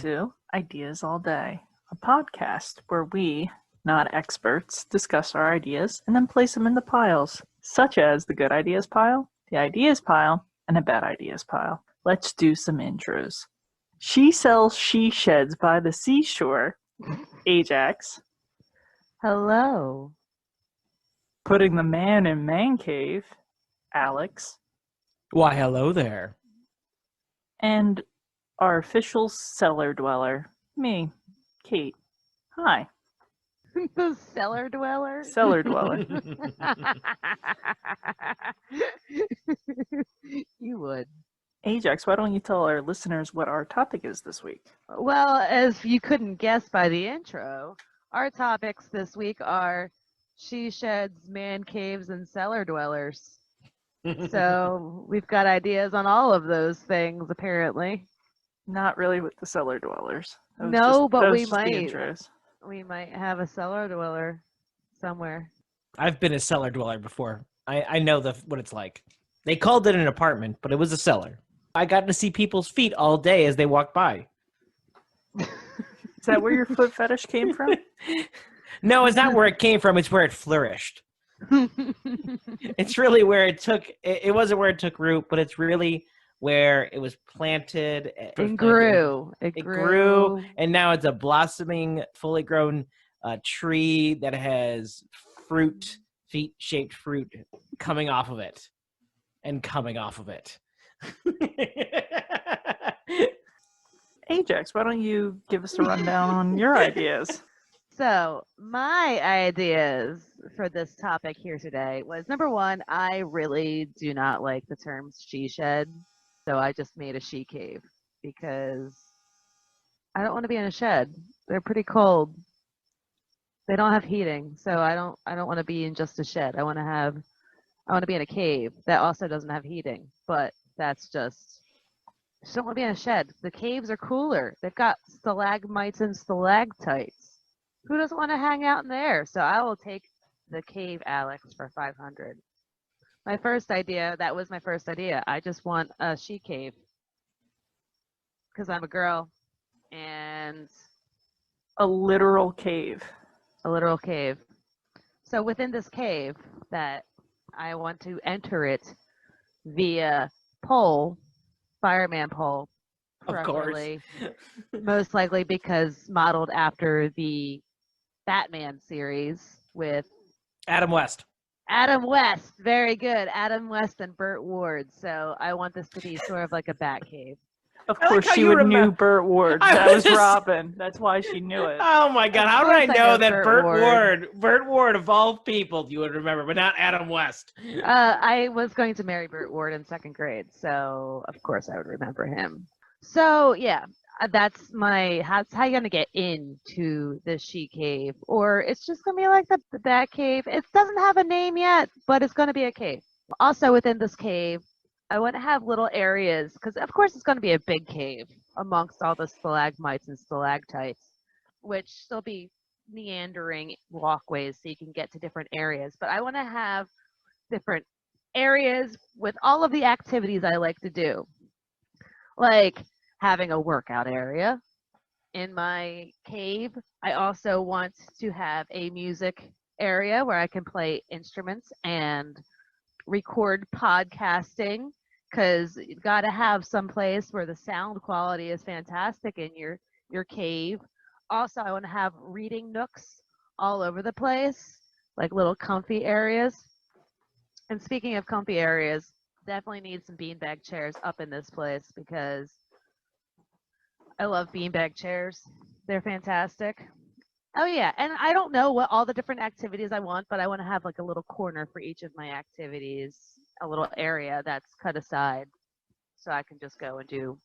to Ideas All Day, a podcast where we, not experts, discuss our ideas and then place them in the piles, such as the good ideas pile, the ideas pile, and a bad ideas pile. Let's do some intros. She sells she sheds by the seashore, Ajax. Hello. Putting the man in man cave, Alex. Why, hello there. And our official cellar dweller, me, Kate. Hi. The cellar dweller. Cellar dweller. You would. Ajax, why don't you tell our listeners what our topic is this week? Well, as you couldn't guess by the intro, our topics this week are she sheds, man caves, and cellar dwellers. So we've got ideas on all of those things, apparently. Not really with the cellar dwellers. But we the might. intros. We might have a cellar dweller somewhere. I've been a cellar dweller before. I know what it's like. They called it an apartment, but it was a cellar. I got to see people's feet all day as they walked by. Is that where your foot fetish came from? No, it's not where it came from. It's where it flourished. It's really where it took. It wasn't where it took root, but it's really where it was planted. It grew. It grew, and now it's a blossoming, fully grown tree that has feet-shaped fruit coming off of it, and coming off of it. Ajax, why don't you give us a rundown on your ideas? So my ideas for this topic here today was, number one, I really do not like the term she shed. So I just made a she cave because I don't want to be in a shed. They're pretty cold. They don't have heating, so I don't want to be in just a shed. I want to be in a cave that also doesn't have heating. But that's just don't want to be in a shed. The caves are cooler. They've got stalagmites and stalactites. Who doesn't want to hang out in there? So I will take the cave, Alex, for 500. That was my first idea. I just want a she cave because I'm a girl, and A literal cave. a literal cave. So within this cave that I want to enter it via pole, fireman pole, Of course. preferably, most likely because modeled after the Batman series with Adam West. Adam West. Very good. Adam West and Burt Ward. So I want this to be sort of like a bat cave. Of I like course, how she you would knew remember- Burt Ward. I That was was just- Robin. That's why she knew it. Oh my God! Of How did I course I know know that Burt Burt Ward of all people you would remember, but not Adam West? I was going to marry Burt Ward in second grade, so of course I would remember him. So yeah, that's how you gonna get into the she cave, or it's just gonna be like the bat cave. It doesn't have a name yet, but it's gonna be a cave. Also within this cave, I want to have little areas because of course it's gonna be a big cave amongst all the stalagmites and stalactites, which there'll be meandering walkways so you can get to different areas. But I want to have different areas with all of the activities I like to do, like having a workout area in my cave. I also want to have a music area where I can play instruments and record podcasting, because you've got to have some place where the sound quality is fantastic in your cave. Also, I want to have reading nooks all over the place, like little comfy areas. And speaking of comfy areas, definitely need some beanbag chairs up in this place because I love beanbag chairs. They're fantastic. Oh yeah, and I don't know what all the different activities I want, but I want to have like a little corner for each of my activities, a little area that's cut aside so I can just go and do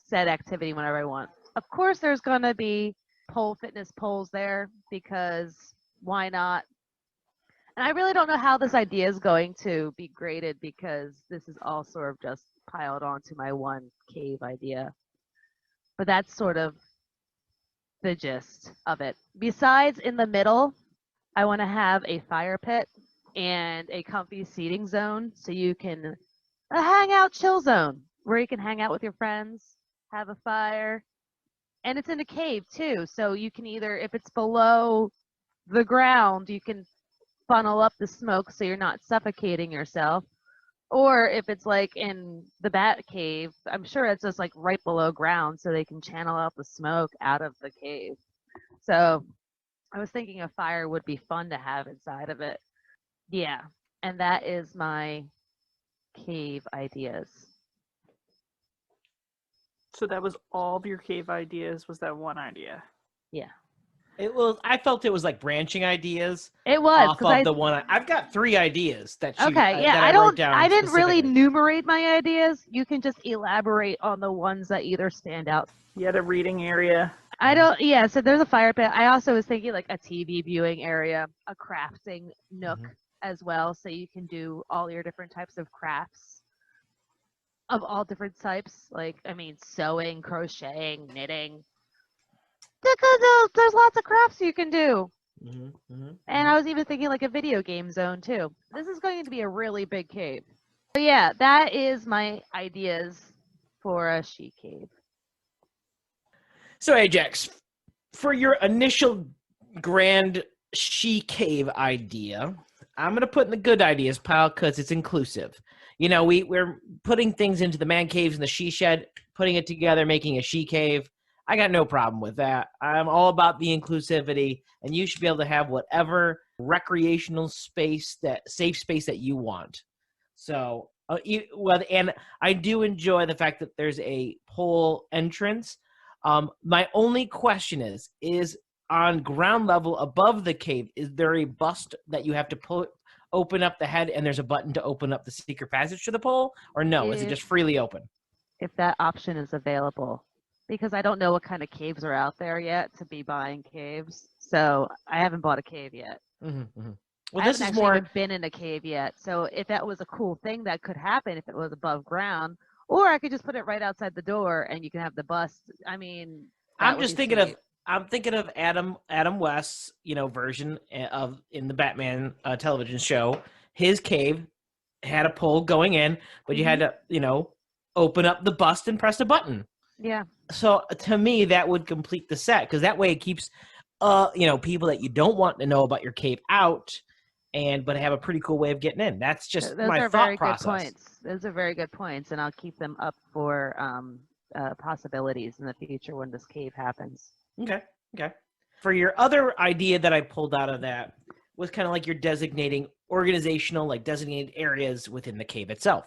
said activity whenever I want. Of course, there's going to be pole fitness poles there because why not? And I really don't know how this idea is going to be graded because this is all sort of just piled onto my one cave idea. But that's sort of the gist of it. Besides, in the middle, I want to have a fire pit and a comfy seating zone so you can a hangout chill zone where you can hang out with your friends, have a fire, And it's in a cave too, so you can either, if it's below the ground, you can funnel up the smoke so you're not suffocating yourself. Or if it's like in the bat cave, I'm sure it's just like right below ground so they can channel out the smoke out of the cave. So I was thinking a fire would be fun to have inside of it. Yeah. And that is my cave ideas. So that was all of your cave ideas, was that one idea? Yeah. I felt it was like branching ideas. It was off of the one. I've got 3 ideas that okay, yeah, that I wrote down. I didn't really specifically. enumerate my ideas. You can just elaborate on the ones that either stand out. You had a reading area. Yeah, so there's a fire pit. I also was thinking like a TV viewing area, a crafting nook as well, so you can do all your different types of crafts of all different types. Like, I mean, sewing, crocheting, knitting. There's lots of crafts you can do. And I was even thinking like a video game zone too. This is going to be a really big cave. So yeah, that is my ideas for a she cave. So Ajax, for your initial grand she cave idea, I'm going to put in the good ideas pile because it's inclusive. You know, we're putting things into the man caves and the she shed, putting it together, making a she cave. I got no problem with that. I'm all about the inclusivity, and you should be able to have whatever recreational space, that safe space that you want. So, and I do enjoy the fact that there's a pole entrance. My only question is on ground level above the cave, is there a bust that you have to open up the head and there's a button to open up the secret passage to the pole, or no, is it just freely open? If that option is available. Because I don't know what kind of caves are out there yet to be buying caves. So I haven't bought a cave yet. Well, I this haven't is more even been in a cave yet. So if that was a cool thing that could happen if it was above ground, or I could just put it right outside the door and you can have the bust. I mean, I'm thinking of Adam West's, version of in the Batman television show. His cave had a pole going in, but you had to, open up the bust and press a button. Yeah. So to me, that would complete the set, because that way it keeps, people that you don't want to know about your cave out, but have a pretty cool way of getting in. That's just my thought process. Those are very good points, and I'll keep them up for possibilities in the future when this cave happens. Okay. For your other idea that I pulled out of that was kind of like you're designating organizational, like designated areas within the cave itself.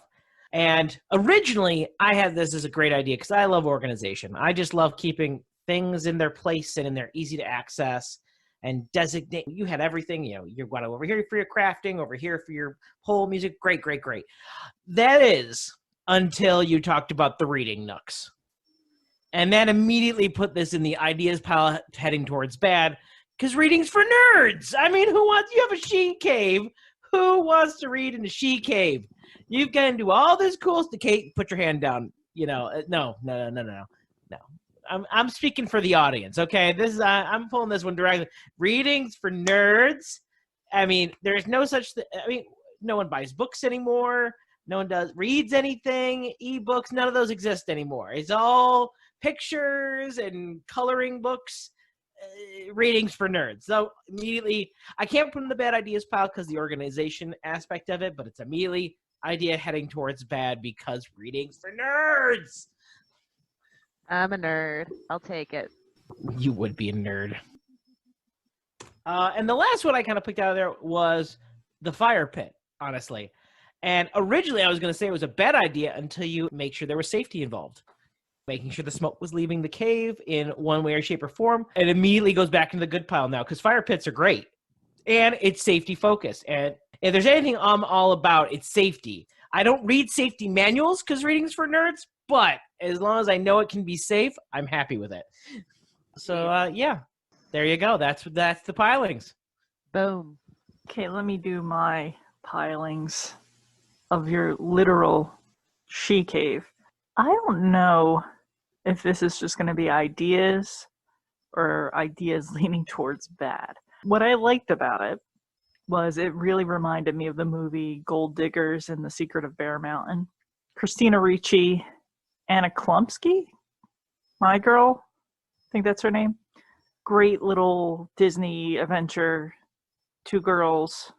And originally, I had this as a great idea because I love organization. I just love keeping things in their place and in their easy to access and designate. You had everything, you've got over here for your crafting, over here for your whole music. Great. That is until you talked about the reading nooks. And that immediately put this in the ideas pile heading towards bad, because reading's for nerds. I mean, you have a she cave. Who wants to read in a she cave? You've got to do all this cool stuff. Kate, put your hand down. No. I'm speaking for the audience, okay? I'm pulling this one directly. Readings for nerds. I mean, there's no such thing. I mean, no one buys books anymore. No one reads anything. Ebooks, none of those exist anymore. It's all pictures and coloring books. Readings for nerds. So immediately, I can't put in the bad ideas pile because the organization aspect of it, but it's immediately idea heading towards bad because readings for nerds. I'm a nerd. I'll take it. You would be a nerd. And the last one I kind of picked out of there was the fire pit, honestly. And originally I was going to say it was a bad idea until you make sure there was safety involved. Making sure the smoke was leaving the cave in one way or shape or form. It immediately goes back into the good pile now because fire pits are great. And it's safety focused. And if there's anything I'm all about, it's safety. I don't read safety manuals because reading's for nerds, but as long as I know it can be safe, I'm happy with it. So, yeah, there you go. That's the pilings. Boom. Okay, let me do my pilings of your literal she cave. I don't know if this is just going to be ideas or ideas leaning towards bad. What I liked about it was it really reminded me of the movie Gold Diggers and the Secret of Bear Mountain. Christina Ricci, Anna Klumsky, my girl, think that's her name. Great little Disney adventure. 2 girls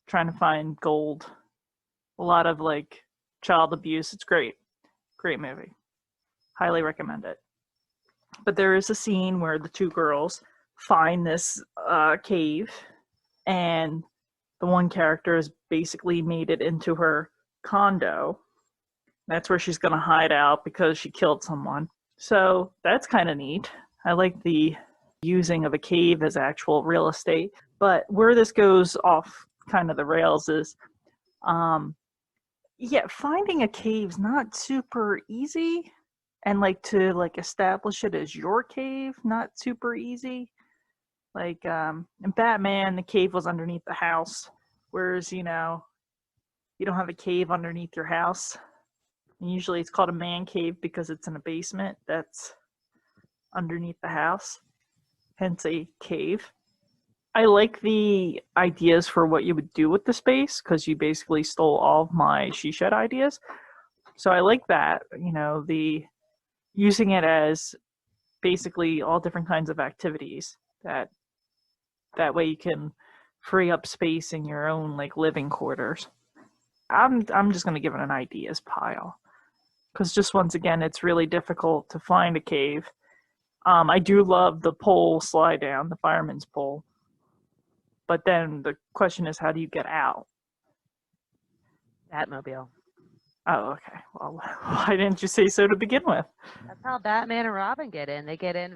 trying to find gold. A lot of like child abuse. It's great. Great movie. Highly recommend it. But there is a scene where the 2 girls find this cave, and the one character has basically made it into her condo. That's where she's going to hide out because she killed someone. So that's kind of neat. I like the using of a cave as actual real estate. But where this goes off kind of the rails is, finding a cave's not super easy. And like to like establish it as your cave, not super easy. Like in Batman, the cave was underneath the house. Whereas, you don't have a cave underneath your house. And usually it's called a man cave because it's in a basement that's underneath the house. Hence a cave. I like the ideas for what you would do with the space because you basically stole all of my she shed ideas. So I like that, the using it as basically all different kinds of activities that way you can free up space in your own like living quarters. I'm just going to give it an ideas pile because just once again it's really difficult to find a cave. I do love the pole slide down, the fireman's pole, but then the question is, how do you get out? Batmobile. Oh, okay. Well, why didn't you say so to begin with? That's how Batman and Robin get in. They get in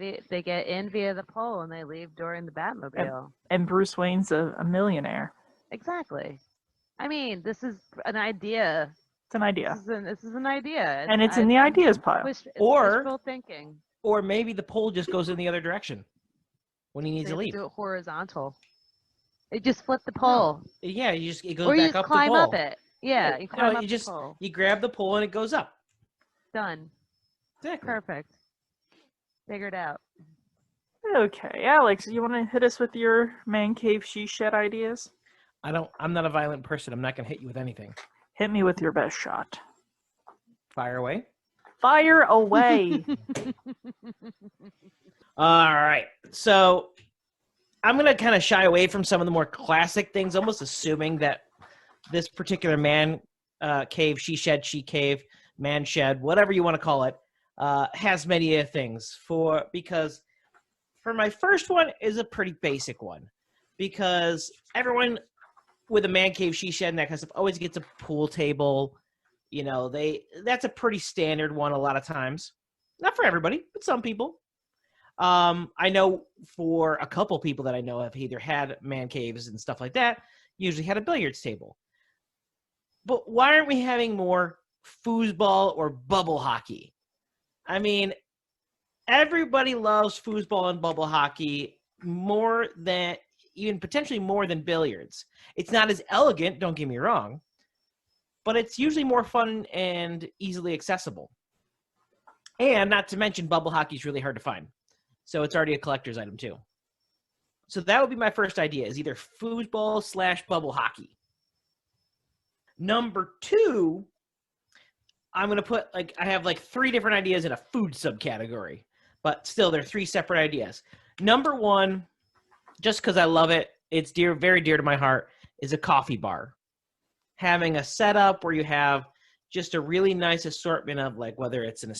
via the pole, and they leave during the Batmobile. And Bruce Wayne's a millionaire. Exactly. I mean, this is an idea. It's an idea. This is an idea. And it's in the ideas pile. Wishful thinking. Or maybe the pole just goes in the other direction when he needs to leave. Do it horizontal. It just flip the pole. No. Yeah, it goes or back you up climb the pole. up it. Yeah, you climb up the pole. You grab the pole and it goes up. Done. Exactly. Perfect. Figured out. Okay, Alex, you want to hit us with your man cave she shed ideas? I'm not a violent person. I'm not going to hit you with anything. Hit me with your best shot. Fire away. Fire away. All right. So I'm going to kind of shy away from some of the more classic things, almost assuming that this particular man cave, she cave, man shed, whatever you want to call it, has many things because for my first one is a pretty basic one because everyone with a man cave, she shed, and that kind of stuff always gets a pool table. That's a pretty standard one a lot of times. Not for everybody, but some people. I know for a couple people that I know have either had man caves and stuff like that, usually had a billiards table. But why aren't we having more foosball or bubble hockey? I mean, everybody loves foosball and bubble hockey potentially more than billiards. It's not as elegant, don't get me wrong, but it's usually more fun and easily accessible. And not to mention, bubble hockey is really hard to find. So it's already a collector's item too. So that would be my first idea, is either foosball/bubble hockey. Number 2, I'm going to put, I have 3 different ideas in a food subcategory, but still they're 3 separate ideas. Number 1, just because I love it, it's very dear to my heart, is a coffee bar. Having a setup where you have just a really nice assortment of whether it's an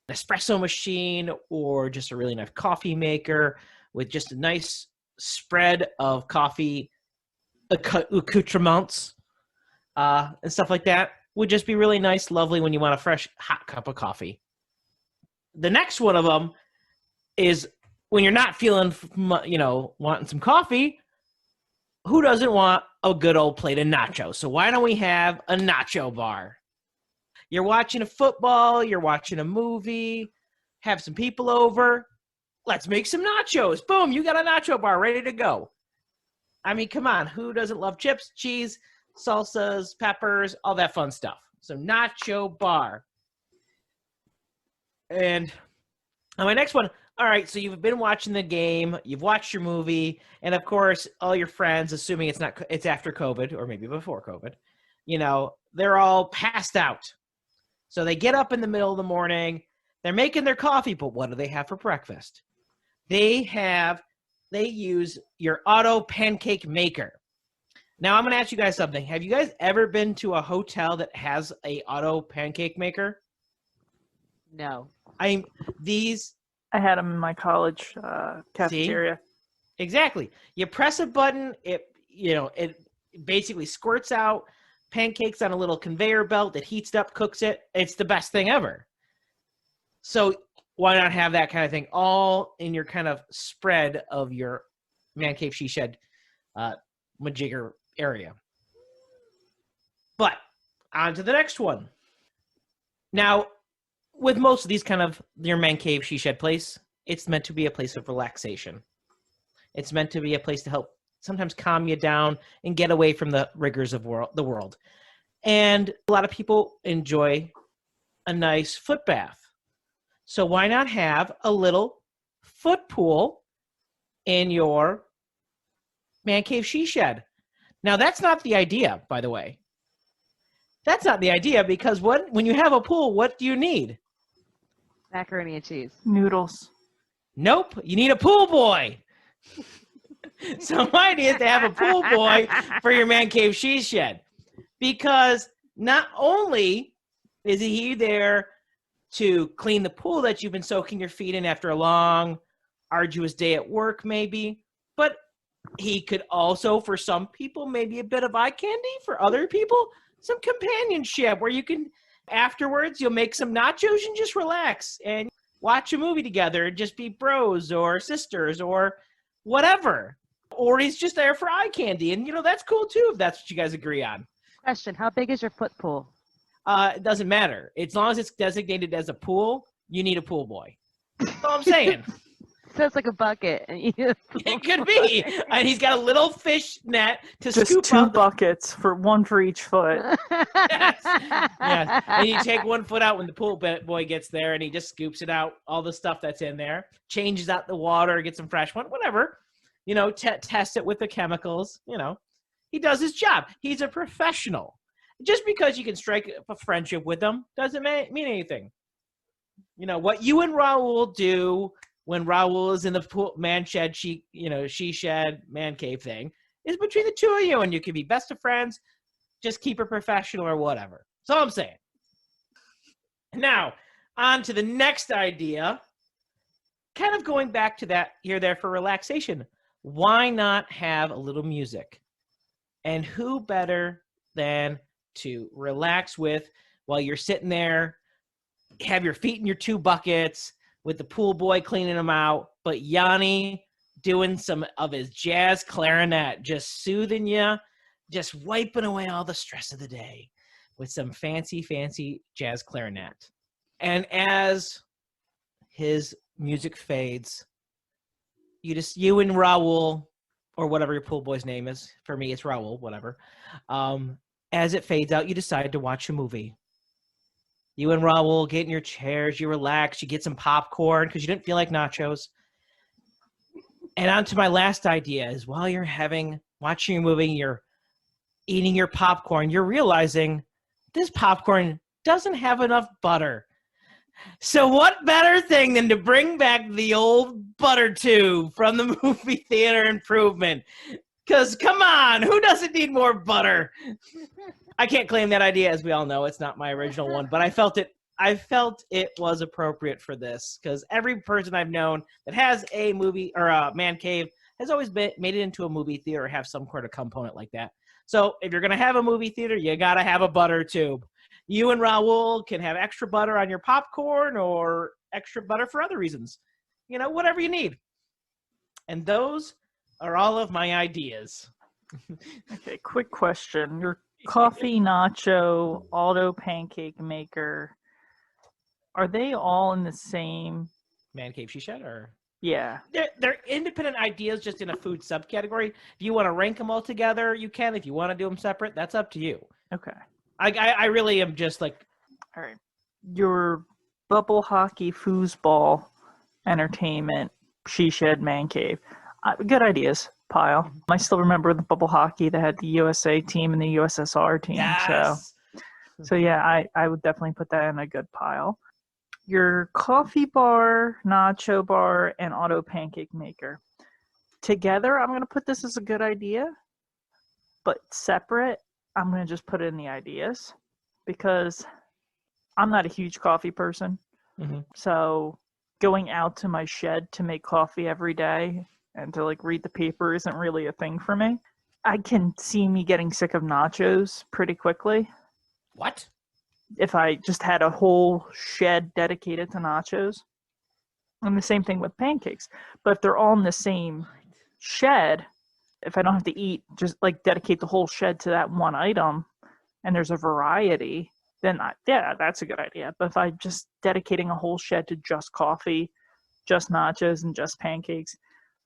espresso machine or just a really nice coffee maker with just a nice spread of coffee accoutrements and stuff like that would just be really nice, lovely when you want a fresh, hot cup of coffee. The next one of them is when you're not feeling, wanting some coffee, who doesn't want a good old plate of nachos? So why don't we have a nacho bar? You're watching a football, you're watching a movie, have some people over, let's make some nachos. Boom, you got a nacho bar ready to go. I mean, come on, who doesn't love chips, cheese, salsas, peppers, all that fun stuff? So nacho bar. And on my next one, all right, so you've been watching the game, you've watched your movie, and of course, all your friends, assuming it's after COVID or maybe before COVID, they're all passed out. So they get up in the middle of the morning, They're making their coffee, but what do they have for breakfast? They use your auto pancake maker. Now I'm going to ask you guys something. Have you guys ever been to a hotel that has a auto pancake maker? No. I had them in my college cafeteria. See? Exactly. You press a button, it basically squirts out pancakes on a little conveyor belt that heats it up, cooks it. It's the best thing ever. So why not have that kind of thing all in your kind of spread of your man cave, she shed majigger area? But on to the next one. Now, with most of these kind of your man cave, she shed place, it's meant to be a place of relaxation. It's meant to be a place to help sometimes calm you down and get away from the rigors of the world. And a lot of people enjoy a nice foot bath. So why not have a little foot pool in your man cave she shed? Now, that's not the idea, by the way. That's not the idea, because when you have a pool, what do you need? Macaroni and cheese. Noodles. Nope, you need a pool boy. So my idea is to have a pool boy for your man cave she shed, because not only is he there to clean the pool that you've been soaking your feet in after a long, arduous day at work, maybe, but he could also, for some people, maybe a bit of eye candy. For other people, some companionship where you can, afterwards, you'll make some nachos and just relax and watch a movie together and just be bros or sisters or whatever. Or he's just there for eye candy, and that's cool too if that's what you guys agree on. Question: how big is your foot pool? It doesn't matter. As long as it's designated as a pool, you need a pool boy. That's all I'm saying. So it's like a bucket. And it could be. And he's got a little fish net to just scoop two out buckets, one for each foot. Yes. Yes. And you take one foot out when the pool boy gets there, and he just scoops it out, all the stuff that's in there, changes out the water, gets some fresh one, whatever. Test it with the chemicals. He does his job. He's a professional. Just because you can strike a friendship with him doesn't mean anything. What you and Raul do when Raul is in the pool, man shed, she shed, man cave thing is between the two of you, and you can be best of friends. Just keep it professional or whatever. That's all I'm saying. Now, on to the next idea. Kind of going back to that, you're there for relaxation. Why not have a little music? And who better than to relax with while you're sitting there, have your feet in your two buckets with the pool boy cleaning them out, but Yanni doing some of his jazz clarinet, just soothing you, just wiping away all the stress of the day with some fancy, fancy jazz clarinet. And as his music fades, you and Raul, or whatever your pool boy's name is, for me it's Raul, whatever, as it fades out, you decide to watch a movie. You and Raul get in your chairs, you relax, you get some popcorn because you didn't feel like nachos. And on to my last idea is while you're watching your movie, you're eating your popcorn, you're realizing this popcorn doesn't have enough butter. So what better thing than to bring back the old butter tube from the movie theater improvement? Because, come on, who doesn't need more butter? I can't claim that idea, as we all know. It's not my original one, but I felt it was appropriate for this, because every person I've known that has a movie or a man cave has always made it into a movie theater or have some sort of component like that. So if you're going to have a movie theater, you got to have a butter tube. You and Raul can have extra butter on your popcorn or extra butter for other reasons. Whatever you need. And those are all of my ideas. Okay, quick question. Your coffee nacho auto pancake maker, are they all in the same Man cave she shed, or? Yeah. They're independent ideas, just in a food subcategory. If you want to rank them all together, you can. If you want to do them separate, that's up to you. Okay. I really am just like... All right. Your bubble hockey foosball entertainment she shed man cave. Good ideas, pile. I still remember the bubble hockey that had the USA team and the USSR team. Yes. So yeah, I would definitely put that in a good pile. your coffee bar, nacho bar, and auto pancake maker. Together, I'm going to put this as a good idea, but separate, I'm going to just put it in the ideas because I'm not a huge coffee person. Mm-hmm. So going out to my shed to make coffee every day and to like read the paper isn't really a thing for me. I can see me getting sick of nachos pretty quickly. What? If I just had a whole shed dedicated to nachos. And the same thing with pancakes. But if they're all in the same shed, if I don't have to eat, just like dedicate the whole shed to that one item and there's a variety, then that's a good idea. But if I'm just dedicating a whole shed to just coffee, just nachos, and just pancakes,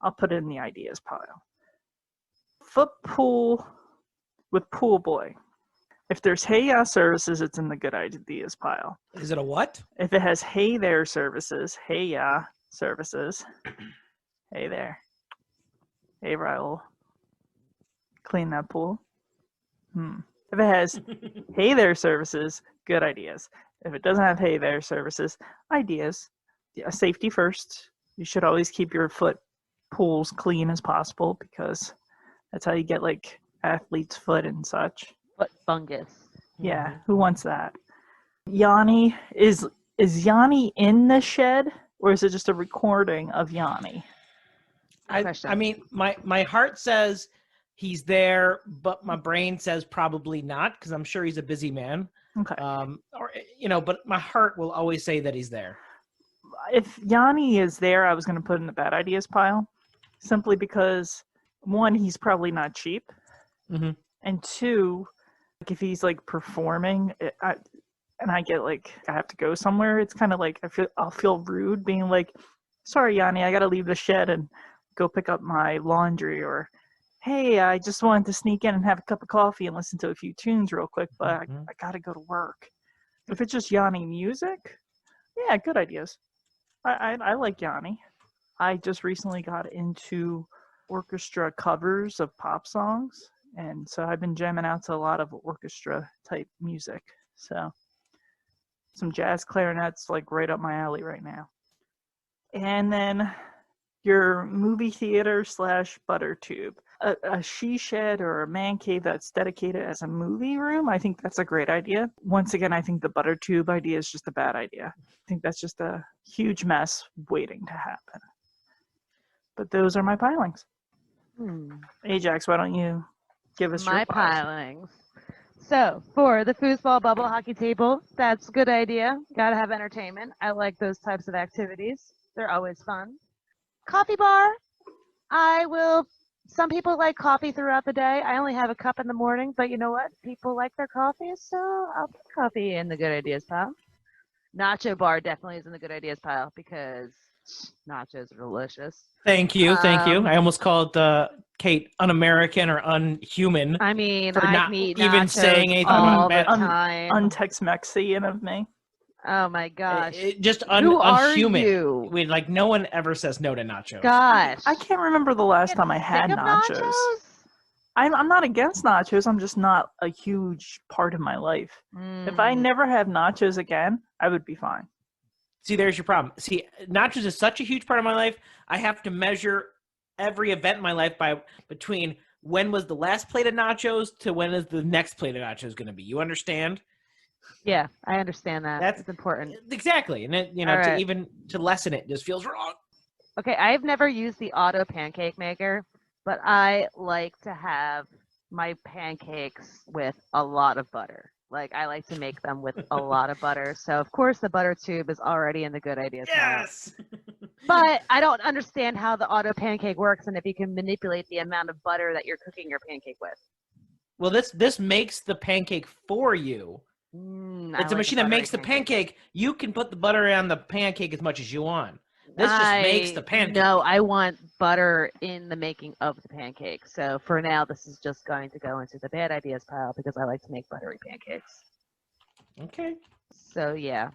I'll put it in the ideas pile. Foot pool with pool boy. If there's hey ya services, it's in the good ideas pile. Is it a what? If it has hey there services, hey ya services, hey there. Hey Raul, clean that pool. If it has hey there services, good ideas. If it doesn't have hey there services, ideas. Yeah, safety first. You should always keep your foot pools clean as possible because that's how you get like athlete's foot and such. Foot fungus. Yeah, who wants that? Yanni, is Yanni in the shed or is it just a recording of Yanni? I mean, my heart says he's there, but my brain says probably not because I'm sure he's a busy man. Okay. But my heart will always say that he's there. If Yanni is there, I was going to put in the bad ideas pile simply because, one, he's probably not cheap. Mm-hmm. And two, like if he's like performing and I get like, I have to go somewhere, it's kind of like, I'll feel rude being like, sorry, Yanni, I got to leave the shed and go pick up my laundry, or hey, I just wanted to sneak in and have a cup of coffee and listen to a few tunes real quick, but I got to go to work. If it's just Yanni music, yeah, good ideas. I like Yanni. I just recently got into orchestra covers of pop songs, and so I've been jamming out to a lot of orchestra type music. So some jazz clarinets like right up my alley right now. And then your movie theater / butter tube. A she shed or a man cave that's dedicated as a movie room, I think that's a great idea. Once again, I think the butter tube idea is just a bad idea. I think that's just a huge mess waiting to happen. But those are my pilings. Ajax, why don't you give us my your pilings? So for the foosball bubble hockey table, that's a good idea. Gotta have entertainment. I like those types of activities. They're always fun. Coffee bar. Some people like coffee throughout the day. I only have a cup in the morning, but you know what? People like their coffee, so I'll put coffee in the good ideas pile. Nacho bar definitely is in the good ideas pile because nachos are delicious. Thank you. I almost called Kate un-American or unhuman. I mean, for I not eat even nachos saying anything all about the time. Un-Tex-Mexian of me. Oh my gosh. Just Who unhuman. are you? No one ever says no to nachos. Gosh. I can't remember the last time I had nachos. I'm not against nachos. I'm just not a huge part of my life. If I never have nachos again, I would be fine. See, there's your problem. See, nachos is such a huge part of my life. I have to measure every event in my life between when was the last plate of nachos to when is the next plate of nachos going to be. You understand? Yeah, I understand that. That's important. Exactly. And it, right. to lessen it just feels wrong. Okay, I've never used the auto pancake maker, but I like to have my pancakes with a lot of butter. Like, I like to make them with a lot of butter. So, of course, the butter tube is already in the good ideas pile. Yes! But I don't understand how the auto pancake works and if you can manipulate the amount of butter that you're cooking your pancake with. Well, this makes the pancake for you. It's a machine that makes the pancake. You can put the butter on the pancake as much as you want. This just makes the pancake. No, I want butter in the making of the pancake. So for now, this is just going to go into the bad ideas pile because I like to make buttery pancakes. Okay. So yeah.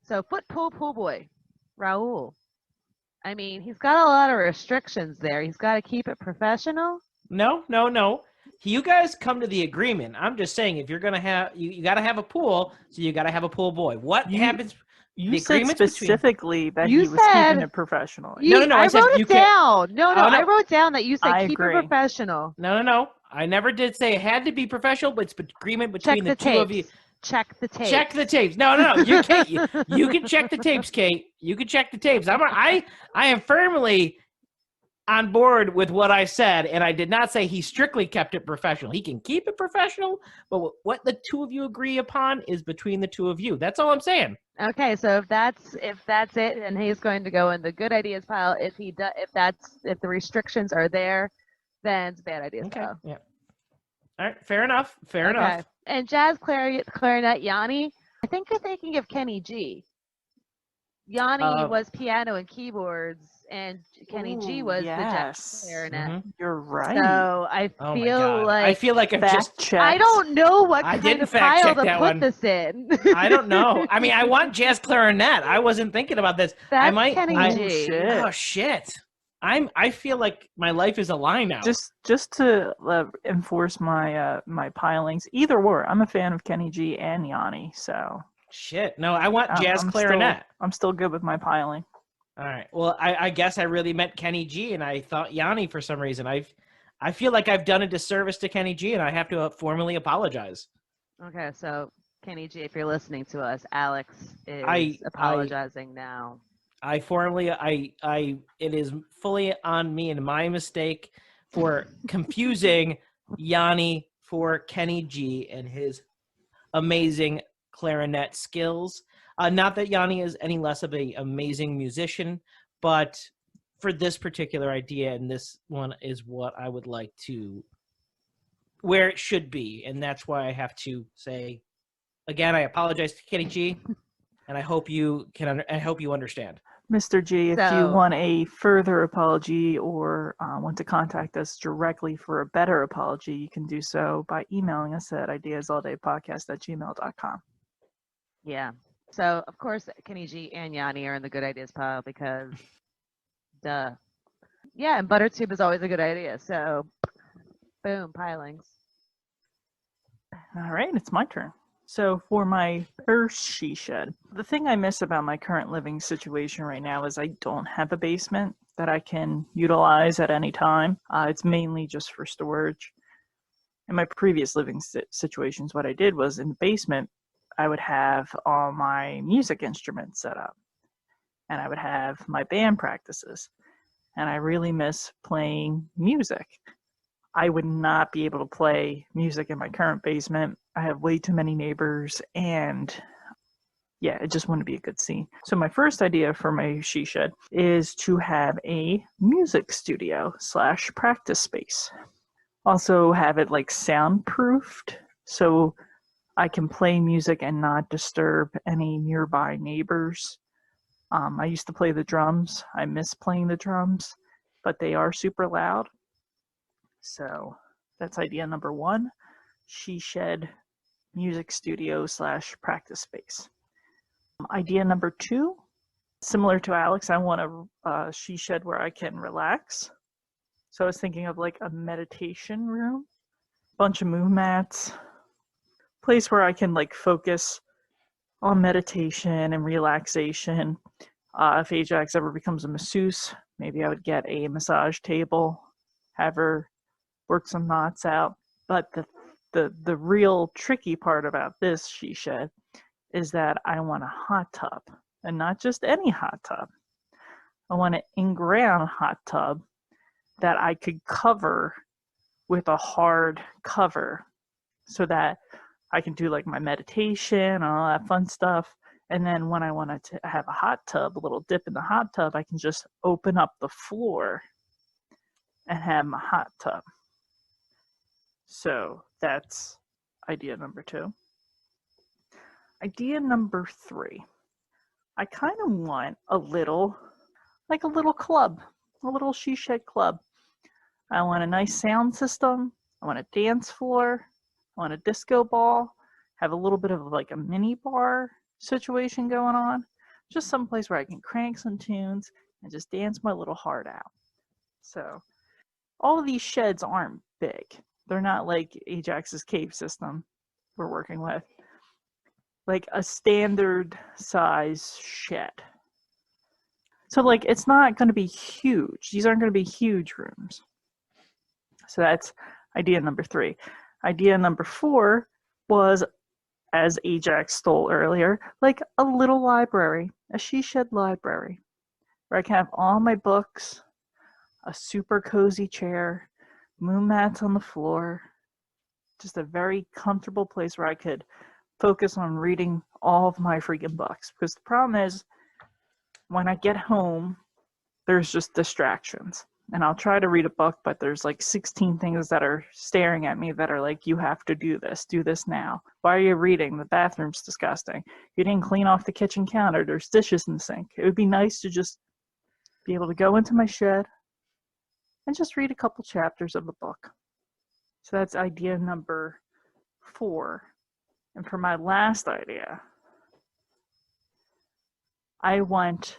So foot pool boy, Raul. I mean, he's got a lot of restrictions there. He's got to keep it professional. No. You guys come to the agreement. I'm just saying, if you're gonna have, you got to have a pool, so you got to have a pool boy. What happens? You The said agreements between- specifically that You he was keeping said- it professional. No, I I said wrote you it can't- down. No, Oh, no. I wrote down that you said I keep agree. it professional. No. I never did say it had to be professional, but it's agreement Check between the the two of you. tapes. Check the tapes. Check the tapes. No. You can't. You can check the tapes, Kate. You can check the tapes. I am firmly on board with what I said, and I did not say he strictly kept it professional. He can keep it professional, but what the two of you agree upon is between the two of you. That's all I'm saying. Okay, so if that's it, and he's going to go in the good ideas pile. If the restrictions are there, then it's bad ideas Okay. pile. Yeah. All right. Fair enough. Fair Okay. enough. And jazz clarinet Yanni. I think you're thinking of Kenny G. Yanni was piano and keyboards, and Kenny G Ooh, was the jazz yes. clarinet. Mhm. You're right. So I Oh my feel God. like I feel like I've Fact just. checked. I don't know what I kind didn't of fact pile check to that put one. this in. I don't know. I mean, I want jazz clarinet. I wasn't thinking about this. I That's might. Kenny I- G. shit. Oh shit. I feel like my life is a lie now. Just to enforce my my pilings, either or. I'm a fan of Kenny G and Yanni, so Shit. No, I want jazz I'm clarinet. I'm still good with my piling. All right. Well, I guess I really meant Kenny G, and I thought Yanni for some reason. I feel like I've done a disservice to Kenny G, and I have to formally apologize. Okay, so Kenny G, if you're listening to us, Alex is I- apologizing now. I formally, it is fully on me and my mistake for confusing Yanni for Kenny G and his amazing clarinet skills. Not that Yanni is any less of an amazing musician, but for this particular idea, and this one is what I would like to, where it should be, and that's why I have to say, again, I apologize to Kenny G, and I hope you I hope you understand. Mr. G, if you So- want a further apology or want to contact us directly for a better apology, you can do so by emailing us at ideasalldaypodcast@gmail.com. Yeah. So of course Kenny G and Yanni are in the good ideas pile because duh. Yeah, and butter tube is always a good idea. So boom, pilings. All right, it's my turn. So for my first she shed, the thing I miss about my current living situation right now is I don't have a basement that I can utilize at any time. It's mainly just for storage. In my previous living situations, what I did was in the basement, I would have all my music instruments set up, and I would have my band practices, and I really miss playing music. I would not be able to play music in my current basement. I have way too many neighbors, and yeah, it just wouldn't be a good scene. So my first idea for my she shed is to have a music studio / practice space. Also have it like soundproofed, so I can play music and not disturb any nearby neighbors. I used to play the drums. I miss playing the drums, but they are super loud. So that's idea number one. She shed music studio / practice space. Idea number two, similar to Alex, I want a she shed where I can relax. So I was thinking of like a meditation room, bunch of moonmats, place where I can like focus on meditation and relaxation. If Ajax ever becomes a masseuse, maybe I would get a massage table, have her work some knots out. But the real tricky part about this she shed is that I want a hot tub, and not just any hot tub. I want an in-ground hot tub that I could cover with a hard cover so that I can do like my meditation and all that fun stuff. And then when I wanted to have a hot tub, a little dip in the hot tub, I can just open up the floor and have my hot tub. So that's idea number two. Idea number three. I kind of want a little club, a little she shed club. I want a nice sound system. I want a dance floor. I want a disco ball. Have a little bit of like a mini bar situation going on. Just someplace where I can crank some tunes and just dance my little heart out. So all of these sheds aren't big. They're not like Ajax's cave system we're working with. like a standard size shed. So like it's not going to be huge. These aren't going to be huge rooms. So that's idea number 3. Idea number 4 was, as Ajax stole earlier, like a little library, a she shed library, where I can have all my books, a super cozy chair, moon mats on the floor, just a very comfortable place where I could focus on reading all of my freaking books. Because the problem is, when I get home, there's just distractions. And I'll try to read a book, but there's like 16 things that are staring at me that are like, you have to do this now. Why are you reading? The bathroom's disgusting. You didn't clean off the kitchen counter. There's dishes in the sink. It would be nice to just be able to go into my shed and just read a couple chapters of a book. So that's idea number 4. And for my last idea, I want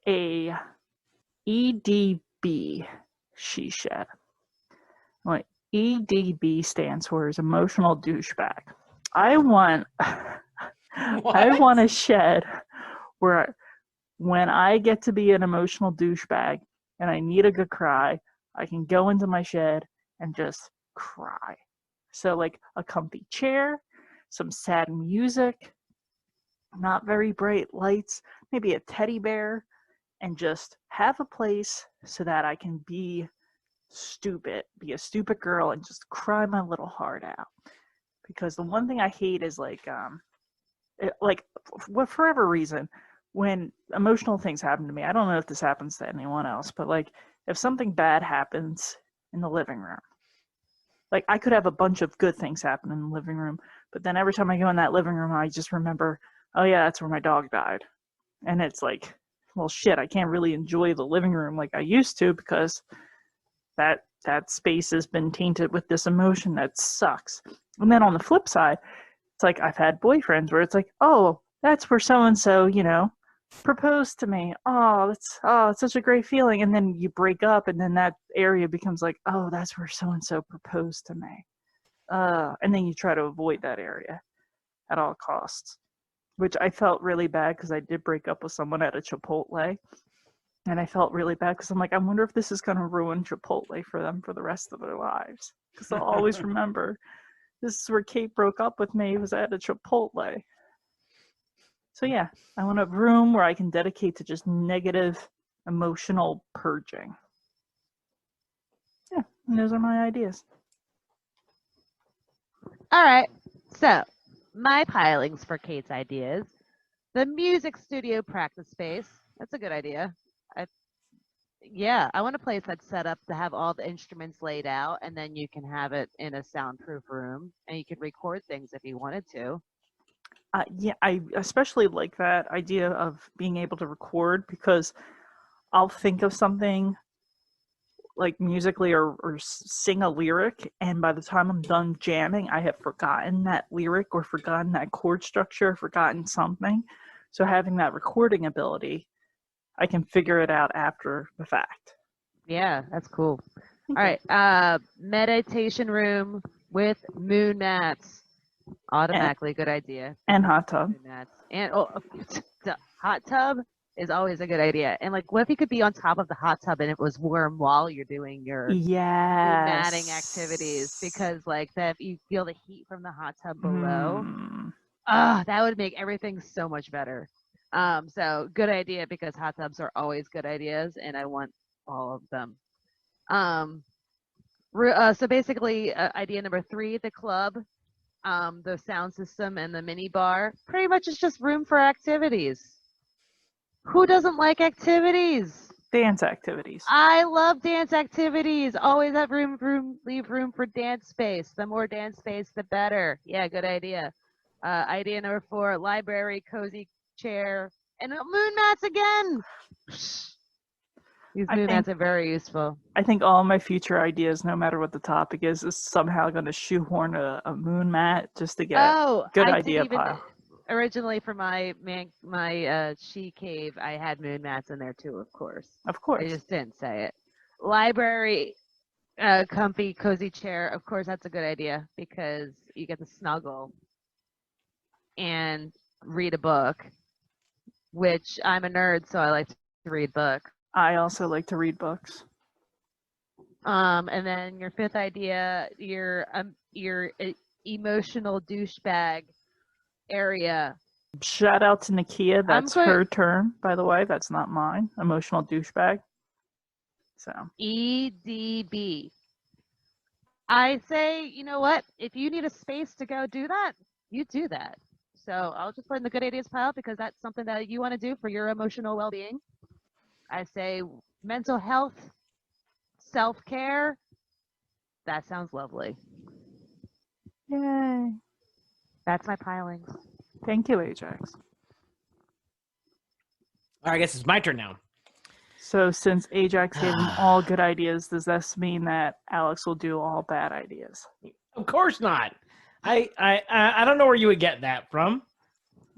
a EDB she shed. What EDB stands for is emotional douchebag. I want a shed where when I get to be an emotional douchebag and I need a good cry, I can go into my shed and just cry. So like a comfy chair, some sad music, not very bright lights, maybe a teddy bear, and just have a place so that I can be a stupid girl and just cry my little heart out. Because the one thing I hate is for whatever reason, when emotional things happen to me, I don't know if this happens to anyone else, but like if something bad happens in the living room, like I could have a bunch of good things happen in the living room, but then every time I go in that living room, I just remember, oh yeah, that's where my dog died. And it's like, well, shit, I can't really enjoy the living room like I used to because that space has been tainted with this emotion that sucks. And then on the flip side, it's like I've had boyfriends where it's like, oh, that's where so-and-so, proposed to me. It's such a great feeling. And then you break up and then that area becomes like, oh, that's where so-and-so proposed to me. And then you try to avoid that area at all costs, which I felt really bad because I did break up with someone at a Chipotle. And I felt really bad because I'm like, I wonder if this is going to ruin Chipotle for them for the rest of their lives. Because they'll always remember, this is where Kate broke up with me, was at a Chipotle. So yeah, I want a room where I can dedicate to just negative emotional purging. Yeah, and those are my ideas. All right, so my pilings for Kate's ideas. The music studio practice space. That's a good idea. I want a place that's set up to have all the instruments laid out, and then you can have it in a soundproof room, and you could record things if you wanted to. I especially like that idea of being able to record because I'll think of something like musically or sing a lyric, and by the time I'm done jamming, I have forgotten that lyric or forgotten that chord structure, or forgotten something. So having that recording ability, I can figure it out after the fact. Yeah, that's cool. Okay. All right, meditation room with moon mats. Automatically good idea. And hot tub. Moon mats. And the hot tub is always a good idea. And like, what if you could be on top of the hot tub and it was warm while you're doing your moon matting activities? Because like that, you feel the heat from the hot tub below. That would make everything so much better. So good idea because hot tubs are always good ideas, and I want all of them. So basically, idea number 3, the club, the sound system, and the mini bar. Pretty much, it's just room for activities. Who doesn't like activities? Dance activities. I love dance activities. Always have leave room for dance space. The more dance space, the better. Yeah, good idea. Idea number 4, library, cozy chair, and moon mats again. These moon mats are very useful. I think all my future ideas, no matter what the topic is somehow going to shoehorn a moon mat just to get good idea pile. Originally for my she cave, I had moon mats in there too, of course. Of course. I just didn't say it. Library, comfy, cozy chair. Of course, that's a good idea because you get to snuggle. and read a book, which I'm a nerd, so I like to read books. I also like to read books. And then your fifth idea, your emotional douchebag area. Shout out to Nakia. That's going- her term, by the way. That's not mine. Emotional douchebag. So EDB. I say, you know what? If you need a space to go do that, you do that. So I'll just put in the good ideas pile because that's something that you want to do for your emotional well-being. I say mental health, self-care. That sounds lovely. yay. That's my pilings. Thank you, Ajax. All right, I guess it's my turn now. So since Ajax gave him all good ideas, does this mean that Alex will do all bad ideas? Of course not. I don't know where you would get that from.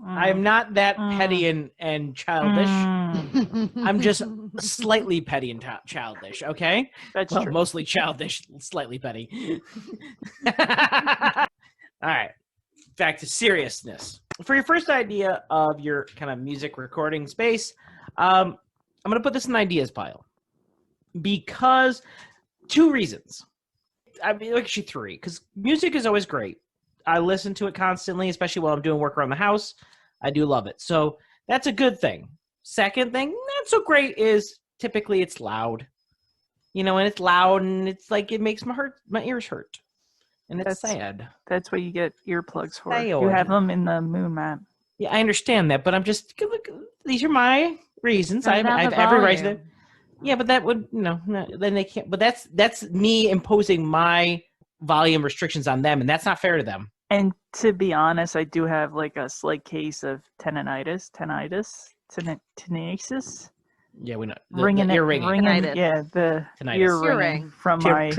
I'm not that petty and childish. I'm just slightly petty and childish, okay? That's well, true. Mostly childish, slightly petty. All right. Back to seriousness. For your first idea of your kind of music recording space, I'm going to put this in the ideas pile. Because 2 reasons. I mean, actually 3. Because music is always great. I listen to it constantly, especially while I'm doing work around the house. I do love it. So that's a good thing. Second thing, not so great, is typically it's loud. You know, and it's loud and it's like it makes my ears hurt. And it's sad. That's what you get earplugs for. Sad. You have them in the moon mat. Yeah, I understand that, but I'm just, these are my reasons. I have every right to. Yeah, but that would, then they can't. But that's me imposing my volume restrictions on them, and that's not fair to them. And to be honest, I do have like a slight case of tinnitus. Yeah, we know. Ringing, ear ringing. Tinnitus. Yeah, the Tinnitus. ear ringing from my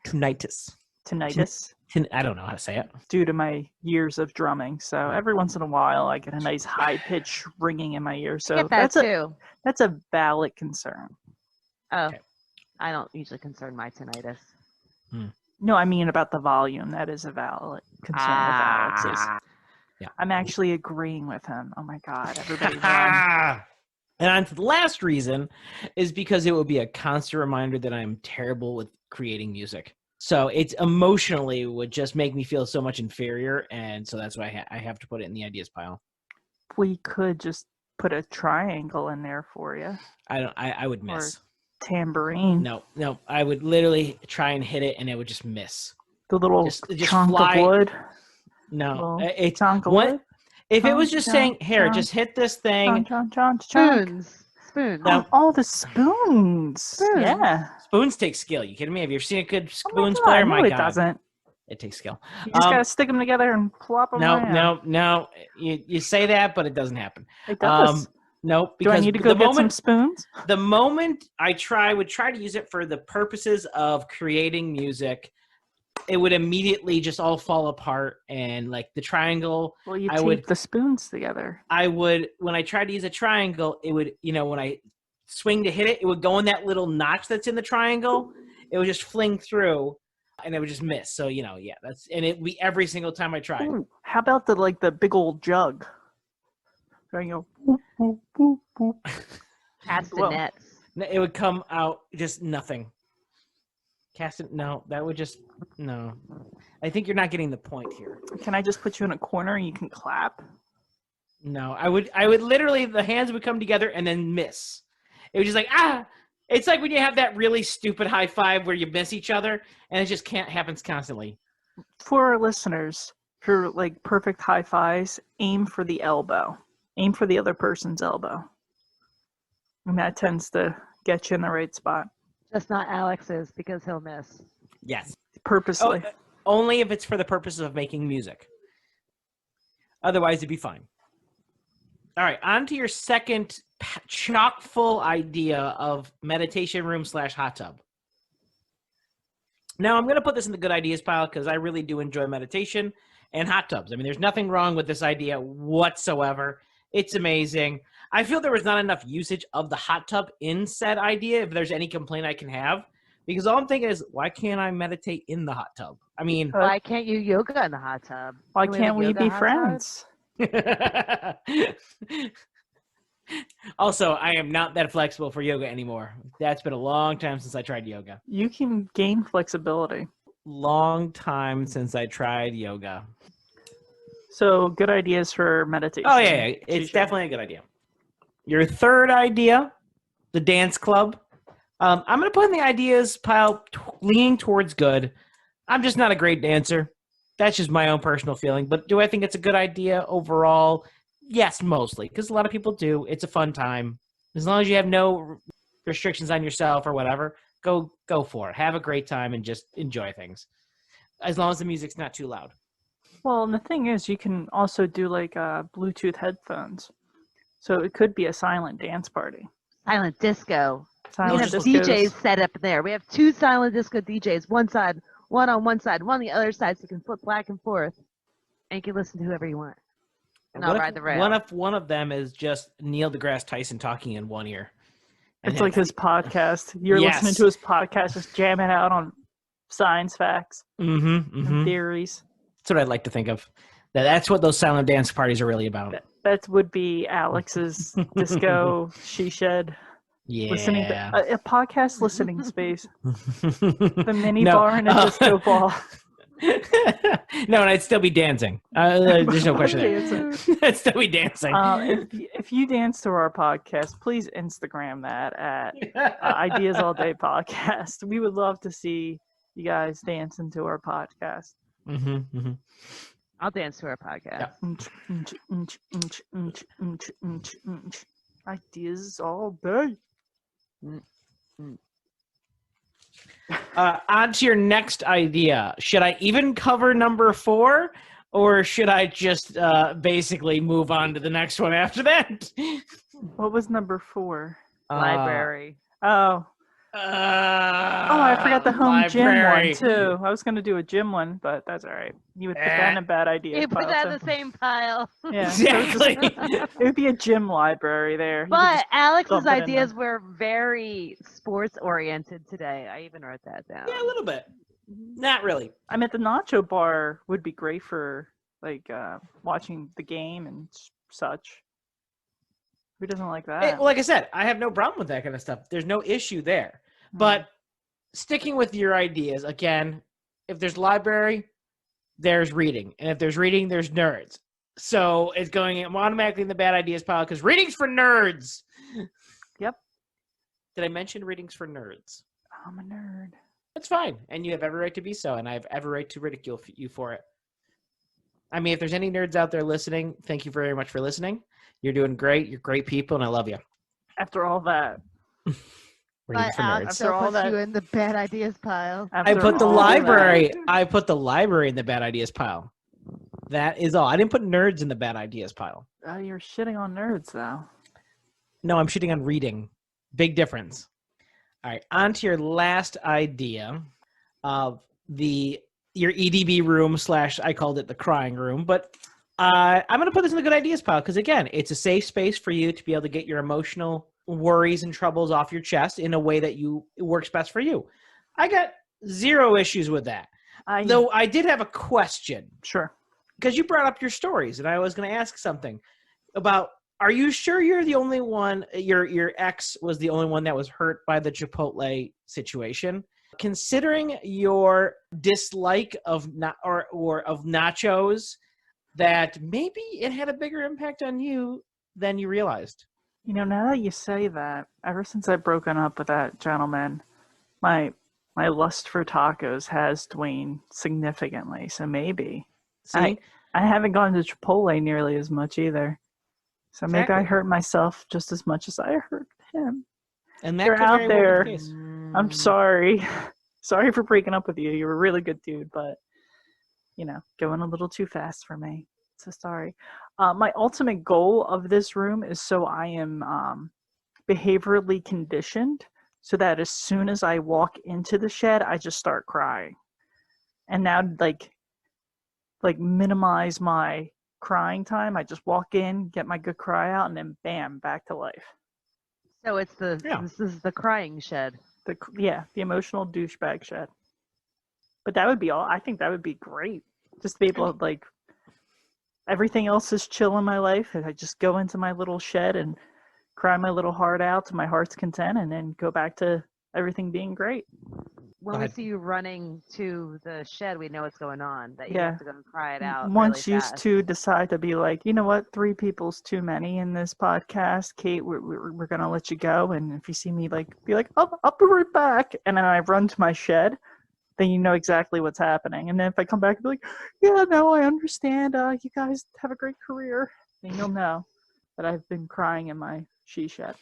tinnitus. Tinnitus. I don't know how to say it. Due to my years of drumming, so every once in a while I get a nice high pitch ringing in my ear. So get that too. That's a valid concern. Oh, Okay. I don't usually concern my tinnitus. No, I mean about the volume. That is a valid concern of Alex's. Yeah. I'm actually agreeing with him. Oh my God, everybody run. And on to the last reason is because it would be a constant reminder that I'm terrible with creating music. So it's emotionally would just make me feel so much inferior. And so that's why I have to put it in the ideas pile. We could just put a triangle in there for you. I would miss. Or tambourine. No. I would literally try and hit it and it would just miss. The little just chunk fly. of wood. No, it's chunk of wood. If it was just saying, here, just hit this thing. Spoons. Oh, the spoons. Yeah. Spoons take skill. You kidding me? Have you ever seen a good spoons God, player? no, My it God. doesn't. It takes skill. You just gotta stick them together and plop them around. No. You say that, but it doesn't happen. It does. No, Do I because need to go get some spoons? The moment I would try to use it for the purposes of creating music, it would immediately just all fall apart. And like the triangle, Well, you tape the spoons together. When I tried to use a triangle, it would, when I swing to hit it, it would go in that little notch that's in the triangle. It would just fling through and it would just miss. So, and it would be every single time I tried. Ooh, how about the big old jug? There you go. Boop, boop, boop, boop. Castanets. It would come out just nothing. No, that would just, no. I think you're not getting the point here. Can I just put you in a corner and you can clap? No, I would literally, the hands would come together and then miss. It was just like, It's like when you have that really stupid high five where you miss each other and it just happens constantly. For our listeners, for like perfect high fives, aim for the elbow. Aim for the other person's elbow. And that tends to get you in the right spot. Just not Alex's because he'll miss. Yes. Purposely. Only if it's for the purposes of making music. Otherwise, it'd be fine. All right, on to your second chock full idea of meditation room / hot tub. Now, I'm going to put this in the good ideas pile because I really do enjoy meditation and hot tubs. I mean, there's nothing wrong with this idea whatsoever. It's amazing. I feel there was not enough usage of the hot tub in said idea, if there's any complaint I can have. Because all I'm thinking is, why can't I meditate in the hot tub? I mean... Why can't you yoga in the hot tub? Why can't we be friends? Also, I am not that flexible for yoga anymore. That's been a long time since I tried yoga. You can gain flexibility. Long time since I tried yoga. So good ideas for meditation. Oh, yeah. It's definitely a good idea. Your third idea, the dance club. I'm going to put in the ideas pile leaning towards good. I'm just not a great dancer. That's just my own personal feeling. But do I think it's a good idea overall? Yes, mostly. Because a lot of people do. It's a fun time. As long as you have no restrictions on yourself or whatever, go for it. Have a great time and just enjoy things. As long as the music's not too loud. Well, and the thing is, you can also do like Bluetooth headphones. So it could be a silent dance party. Silent disco. We Silent have discos. DJs set up there. We have 2 silent disco DJs. One on one side, one on the other side, so you can flip back and forth, and you can listen to whoever you want. And I'll ride the rail. One of them is just Neil deGrasse Tyson talking in one ear. It's like his podcast. You're listening to his podcast, just jamming out on science facts and theories. That's what I'd like to think of. That's what those silent dance parties are really about. That would be Alex's disco she shed. Yeah. A podcast listening space. The mini bar and a disco ball. No, and I'd still be dancing. There's no question there. I'd still be dancing. If you dance to our podcast, please Instagram that at Ideas All Day Podcast. We would love to see you guys dancing to our podcast. I'll dance to our podcast. Ideas all day. On to your next idea. Should I even cover number 4, or should I just basically move on to the next one after that? What was number 4? Library. Oh, I forgot the home gym one too. I was going to do a gym one, but that's all right. You would put that in a bad idea. You put that in the same pile. Yeah, exactly. It would be a gym library there. But Alex's ideas were very sports oriented today. I even wrote that down. Yeah, a little bit. Not really. I mean, the nacho bar would be great for like watching the game and such. Who doesn't like that? Hey, like I said, I have no problem with that kind of stuff. There's no issue there. But sticking with your ideas, again, if there's library, there's reading. And if there's reading, there's nerds. So it's going automatically in the bad ideas pile because reading's for nerds. Yep. Did I mention reading's for nerds? I'm a nerd. That's fine. And you have every right to be so. And I have every right to ridicule you for it. I mean, if there's any nerds out there listening, thank you very much for listening. You're doing great. You're great people, and I love you. After all that. But Alex still puts you in the bad ideas pile. I put the library. I put the library in the bad ideas pile. That is all. I didn't put nerds in the bad ideas pile. You're shitting on nerds, though. No, I'm shitting on reading. Big difference. All right, on to your last idea of your EDB room / I called it the crying room, but I'm going to put this in the good ideas pile because, again, it's a safe space for you to be able to get your emotional worries and troubles off your chest in a way that it works best for you. I got 0 issues with that. Though I did have a question. Sure. Because you brought up your stories, and I was going to ask something about, are you sure you're the only one, your ex was the only one that was hurt by the Chipotle situation? Considering your dislike of of nachos, that maybe it had a bigger impact on you than you realized. You know, now that you say that, ever since I've broken up with that gentleman, my lust for tacos has waned significantly. So maybe. See? I haven't gone to Chipotle nearly as much either. So maybe I hurt myself just as much as I hurt him. And that You're could out very well there. be the case. I'm sorry. Sorry for breaking up with you. You were a really good dude, but, going a little too fast for me. So sorry. My ultimate goal of this room is so I am behaviorally conditioned so that as soon as I walk into the shed, I just start crying. And now, like minimize my crying time. I just walk in, get my good cry out, and then bam, back to life. So it's this is the crying shed. The emotional douchebag shed. But that would be all. I think that would be great. Just to be able to everything else is chill in my life. And I just go into my little shed and cry my little heart out to my heart's content, and then go back to everything being great. When Go we ahead. see you running to the shed, we know what's going on. That you Yeah. have to go and cry it out Once really you fast. two decide to be like, you know what, 3 people's too many in this podcast, Kate, we're gonna let you go. And if you see me like be like, I'll be right back, and then I run to my shed, then you know exactly what's happening. And then if I come back and be like, yeah, no, I understand. You guys have a great career, then you'll know that I've been crying in my she shed.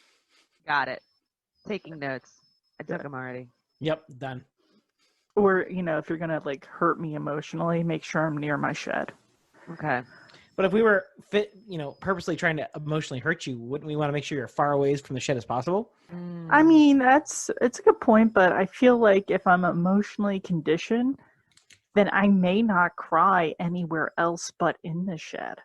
Got it. Taking notes. I took Yeah. them already. Yep, done. Or, if you're gonna like hurt me emotionally, make sure I'm near my shed. Okay. But if we were purposely trying to emotionally hurt you, wouldn't we want to make sure you're far away from the shed as possible? I mean, it's a good point, but I feel like if I'm emotionally conditioned, then I may not cry anywhere else but in the shed.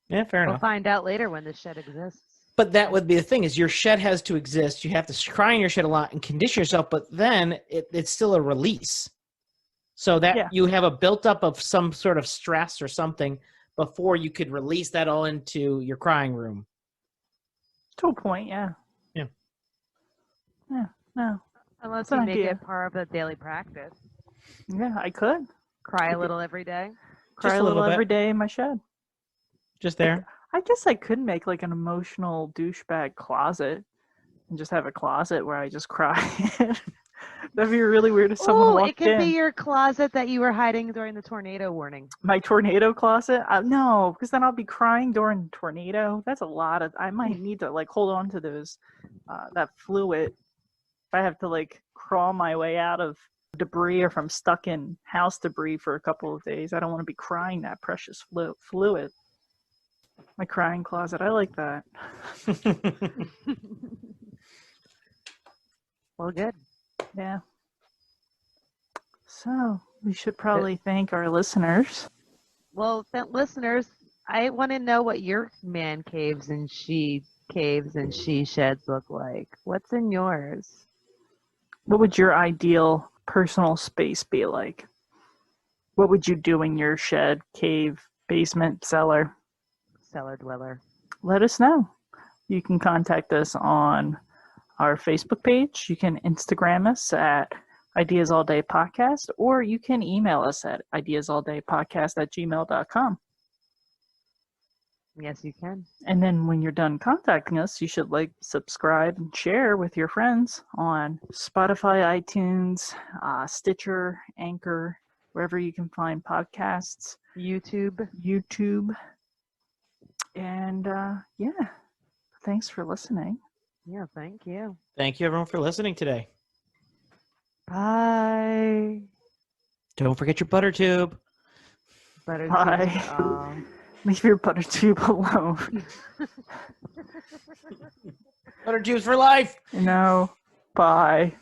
Yeah, fair We'll enough. find out later when the shed exists. But that would be the thing, is your shed has to exist. You have to cry in your shed a lot and condition yourself, but then it's still a release. So that Yeah. you have a built-up of some sort of stress or something before you could release that all into your crying room. To a point, yeah. Yeah. Yeah, no. Unless That's an you make idea. it part of the daily practice. Yeah, I could. Cry a little every day. Cry Just a a little little bit. every day in my shed. Just there. I guess I could make like an emotional douchebag closet and just have a closet where I just cry. That'd be really weird if someone Oh, walked it could in. be your closet that you were hiding during the tornado warning. My tornado closet? No, because then I'll be crying during the tornado. That's a lot of. I might need to like hold on to those, that fluid. If I have to like crawl my way out of debris, or if I'm stuck in house debris for a couple of days, I don't want to be crying that precious fluid. My crying closet. I like that. Well, good. Yeah. So we should probably thank our listeners. Well, listeners, I want to know what your man caves and she sheds look like. What's in yours? What would your ideal personal space be like? What would you do in your shed, cave, basement, cellar? Cellar dweller. Let us know. You can contact us on our Facebook page. You can Instagram us at Ideas All Day Podcast, or you can email us at ideasaldaypodcast@gmail.com. Yes, you can. And then when you're done contacting us, you should like, subscribe, and share with your friends on Spotify, iTunes, Stitcher, Anchor, wherever you can find podcasts. YouTube. And yeah, thanks for listening. Yeah, thank you. Thank you, everyone, for listening today. Bye. Don't forget your butter tube. Butter Bye. tube. Leave your butter tube alone. Butter tubes for life. Bye.